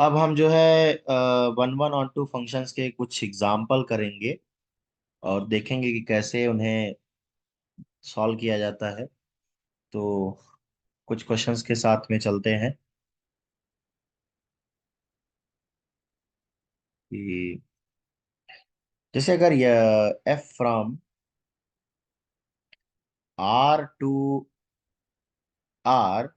अब हम जो है one one onto functions के कुछ एग्जाम्पल करेंगे और देखेंगे कि कैसे उन्हें सॉल्व किया जाता है। तो कुछ क्वेश्चंस के साथ में चलते हैं कि जैसे अगर यह f from R to R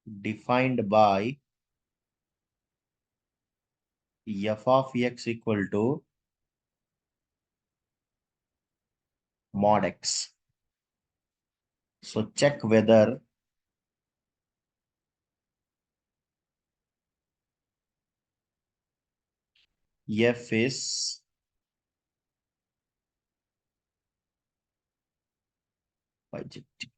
defined by f of x equal to mod x. So check whether f is bijective.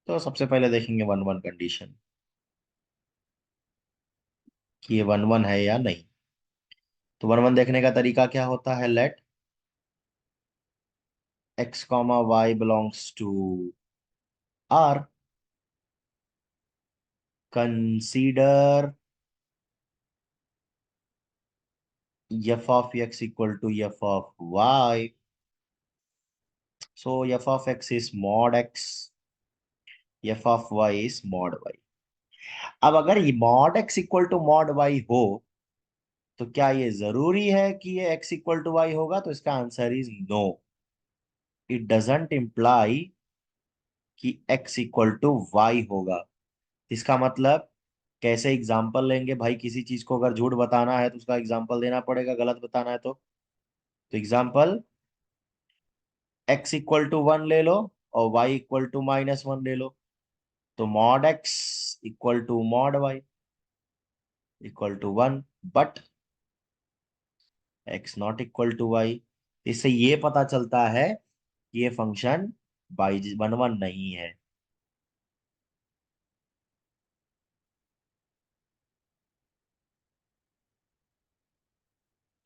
तो सबसे पहले देखेंगे वन वन कंडीशन कि ये वन वन है या नहीं। तो वन वन देखने का तरीका क्या होता है? Let x comma y belongs to R, consider f of x equal to f of y. So f of x is mod x, f of y is mod y. अब अगर ये mod x equal to mod y हो तो क्या ये जरूरी है कि ये एक्स इक्वल टू वाई होगा? तो इसका answer is no. It doesn't imply कि x इक्वल टू वाई होगा। इसका मतलब कैसे एग्जाम्पल लेंगे भाई? किसी चीज को अगर झूठ बताना है तो उसका एग्जाम्पल देना पड़ेगा, गलत बताना है तो example x equal to one ले लो और y equal to minus one ले लो। तो mod x equal to mod y equal to one, but x not equal to y। इससे ये पता चलता है कि ये फंक्शन बाई वन वन नहीं है।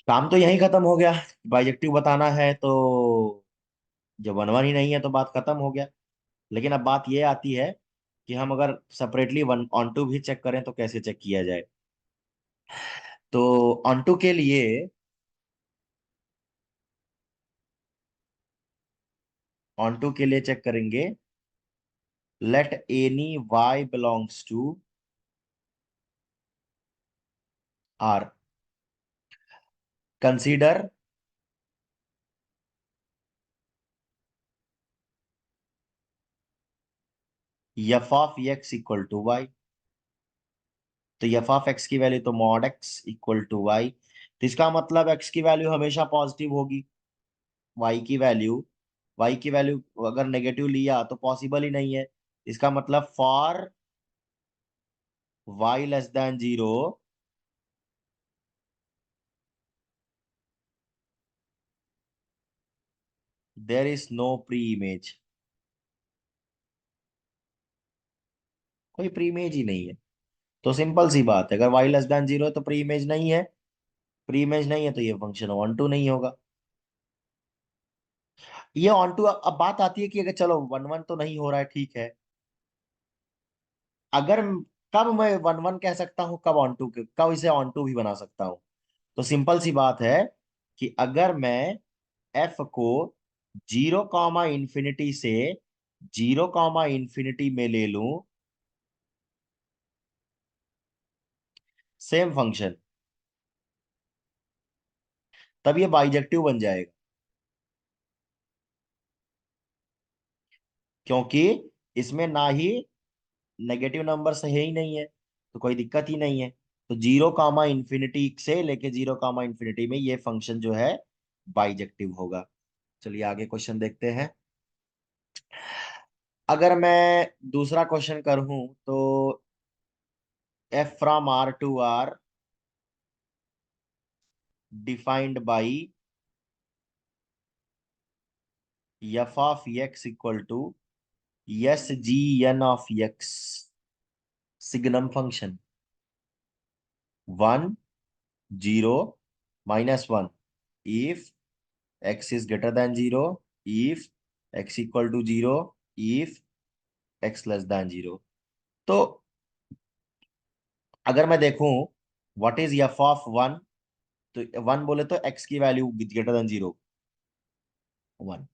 काम तो यही खत्म हो गया। बाइजेक्टिव बताना है तो जब वन वन ही नहीं है तो बात खत्म हो गया। लेकिन अब बात ये आती है कि हम अगर सेपरेटली वन ऑन टू भी चेक करें तो कैसे चेक किया जाए? तो ऑन टू के लिए ऑन टू के लिए चेक करेंगे। Let any y belongs to R, consider f of x equal to y. तो एफ ऑफ एक्स की वैल्यू तो mod x equal to y. तो इसका मतलब एक्स की वैल्यू हमेशा पॉजिटिव होगी। वाई की वैल्यू वाई की वैल्यू अगर नेगेटिव लिया तो पॉसिबल ही नहीं है। इसका मतलब for y less than zero there is no preimage. कोई प्री इमेज ही नहीं है। तो सिंपल सी बात है, अगर वाई लेस देन जीरो है तो प्री इमेज नहीं है। प्री इमेज नहीं है तो ये फंक्शन ऑन टू नहीं होगा। ये ऑन टू, अब बात आती है कि अगर चलो वन वन तो नहीं हो रहा है, ठीक है। अगर कब मैं वन वन कह सकता हूं, कब ऑन टू, कब इसे ऑन टू भी बना सकता हूं? तो सिंपल सी बात है कि अगर मैं एफ को जीरो कॉमा इंफिनिटी से जीरो कॉमा इंफिनिटी में ले लूं, सेम फंक्शन, तब ये बाइजेक्टिव बन जाएगा। क्योंकि इसमें ना ही नेगेटिव नंबर से है ही नहीं है, तो कोई दिक्कत ही नहीं है। तो जीरो कामा इंफिनिटी से लेके जीरो कामा इंफिनिटी में ये फंक्शन जो है बाइजेक्टिव होगा। चलिए आगे क्वेश्चन देखते हैं। अगर मैं दूसरा क्वेश्चन करूं तो f from R to R defined by F of x equal to S G N of x, signum function one zero minus one, if x is greater than 0, if x equal to 0, if x less than zero. तो अगर मैं देखूं what is f of one, तो one बोले तो x की value greater than zero, one.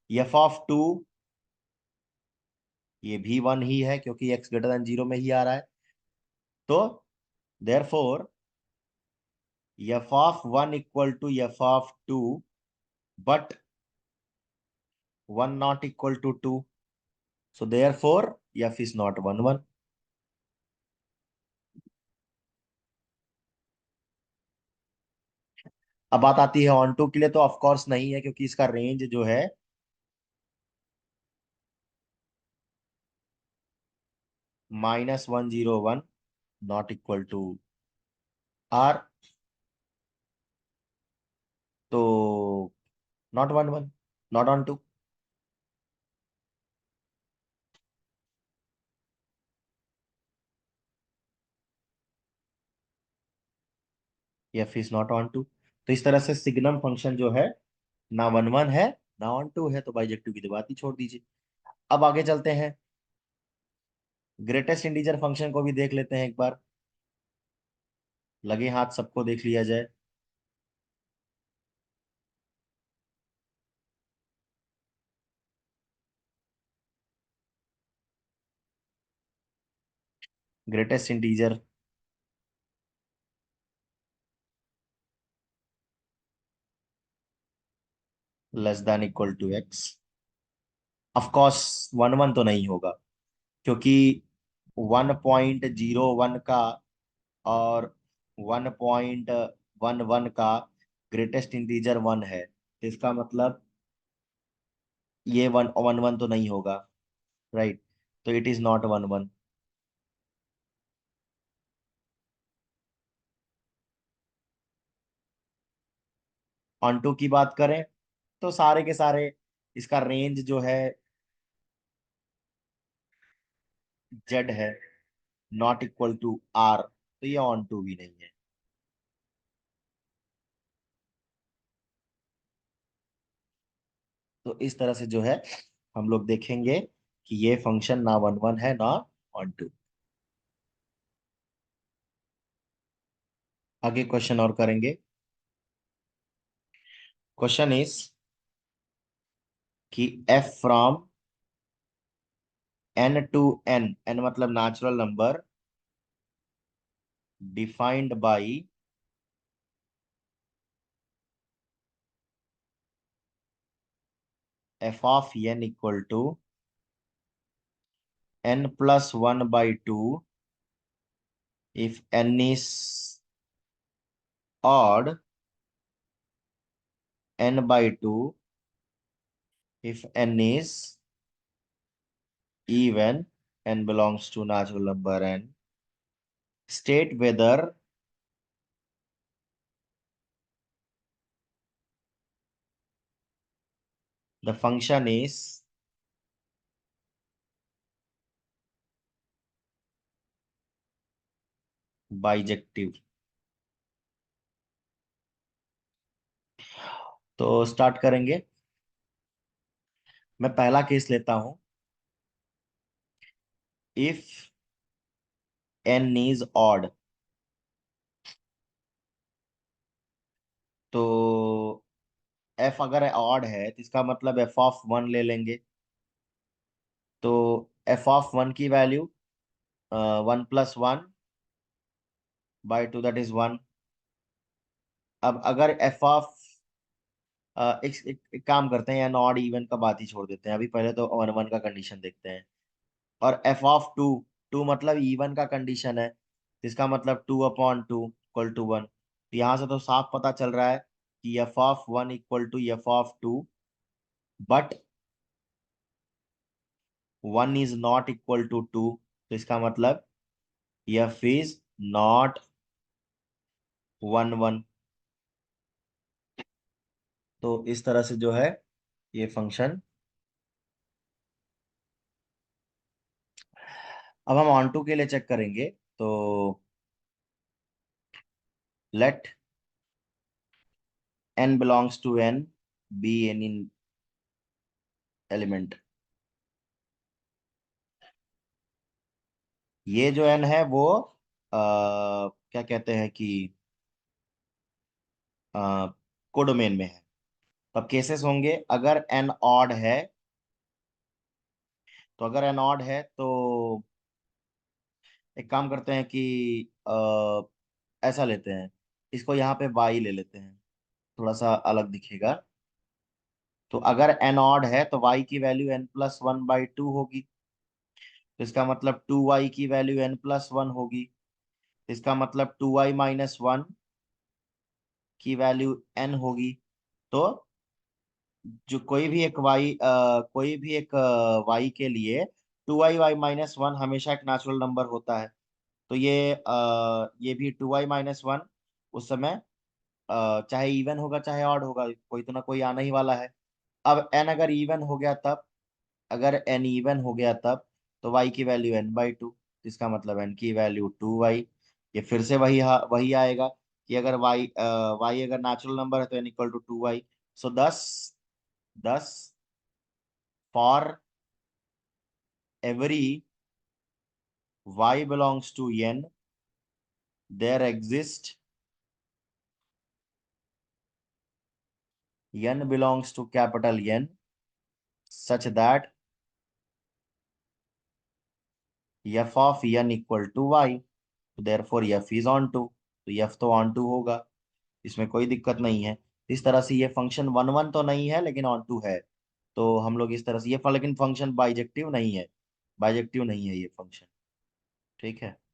F of two, ये भी वन ही है क्योंकि एक्स ग्रेटर देन जीरो में ही आ रहा है। तो therefore f of one equal to f of two, but one not equal to two, so therefore f is not one one. अब बात आती है ऑन टू के लिए, तो ऑफ कोर्स नहीं है क्योंकि इसका रेंज जो है -101 नॉट इक्वल टू आर, तो not one one, not onto. F is not onto. तो इस तरह से सिग्नम फंक्शन जो है ना वन वन है ना ऑन टू है, तो बाइजेक्टिव की तो बात ही छोड़ दीजिए। अब आगे चलते हैं, ग्रेटेस्ट इंटीजर फंक्शन को भी देख लेते हैं एक बार, लगे हाथ सबको देख लिया जाए। Greatest integer less than equal to x. Of course one one तो नहीं होगा क्योंकि 1.01 का और 1.11 का ग्रेटेस्ट इंटीजर वन है, तो इसका मतलब ये वन वन वन तो नहीं होगा, राइट। तो it is not one one. Onto की बात करें तो सारे के सारे इसका रेंज जो है जेड है, नॉट इक्वल टू आर, तो ये ऑन टू भी नहीं है। तो इस तरह से जो है हम लोग देखेंगे कि ये फंक्शन ना वन वन है ना ऑन टू। आगे क्वेश्चन और करेंगे। क्वेश्चन इज कि F from N to N, N मतलब natural number, defined by F of N equal to n plus 1 by 2 if n is odd, n by 2 if n is even, n belongs to natural number n. State whether the function is bijective। तो start करेंगे। मैं पहला case लेता हूं, if n is odd, तो f अगर odd है तो इसका मतलब f ऑफ वन ले लेंगे। तो f ऑफ वन की value one plus one by two, that is one. अब अगर f ऑफ एक काम करते हैं, या नॉट इवन का बात ही छोड़ देते हैं अभी, पहले तो वन वन का कंडीशन देखते हैं। और एफ ऑफ टू, टू मतलब इवन का कंडीशन है, इसका मतलब two upon two equal to one. यहाँ से तो साफ पता चल रहा है कि f of one equal to f of two, but one is not equal to two, तो इसका मतलब f is not one one. तो इस तरह से जो है ये फंक्शन। अब हम ऑन टू के लिए चेक करेंगे, तो late n belongs to n be any element, ये जो n है वो क्या कहते हैं कि कोडोमेन में है। तब केसेस होंगे, अगर n ऑड है, तो अगर n ऑड है तो एक काम करते हैं कि ऐसा लेते हैं, इसको यहाँ पे y ले लेते हैं, थोड़ा सा अलग दिखेगा। तो अगर n ऑड है तो y की वैल्यू n+1/2 होगी, तो इसका मतलब 2y की वैल्यू n+1 होगी। इसका मतलब 2y-1 की वैल्यू n होगी। तो जो कोई भी एक y के लिए 2y(y-1) हमेशा एक नेचुरल नंबर होता है। तो ये भी 2y-1 उस समय चाहे इवन होगा चाहे ऑड होगा, कोई तो ना कोई आना ही वाला है। अब n अगर इवन हो गया तब, अगर n इवन हो गया तब, तो y की वैल्यू n/2, इसका मतलब n की वैल्यू 2y। ये फिर से वही आएगा कि अगर y अगर नेचुरल नंबर है तो n = 2y। सो दस for every y belongs to n, there exist n belongs to capital N, such that f of n equal to y, therefore f is onto, तो f तो onto होगा, इसमें कोई दिक्कत नहीं है। इस तरह से ये फंक्शन वन वन तो नहीं है लेकिन onto है। तो हम लोग इस तरह से लेकिन फंक्शन बाइजेक्टिव नहीं है, बाइजेक्टिव नहीं है ये फंक्शन। ठीक है।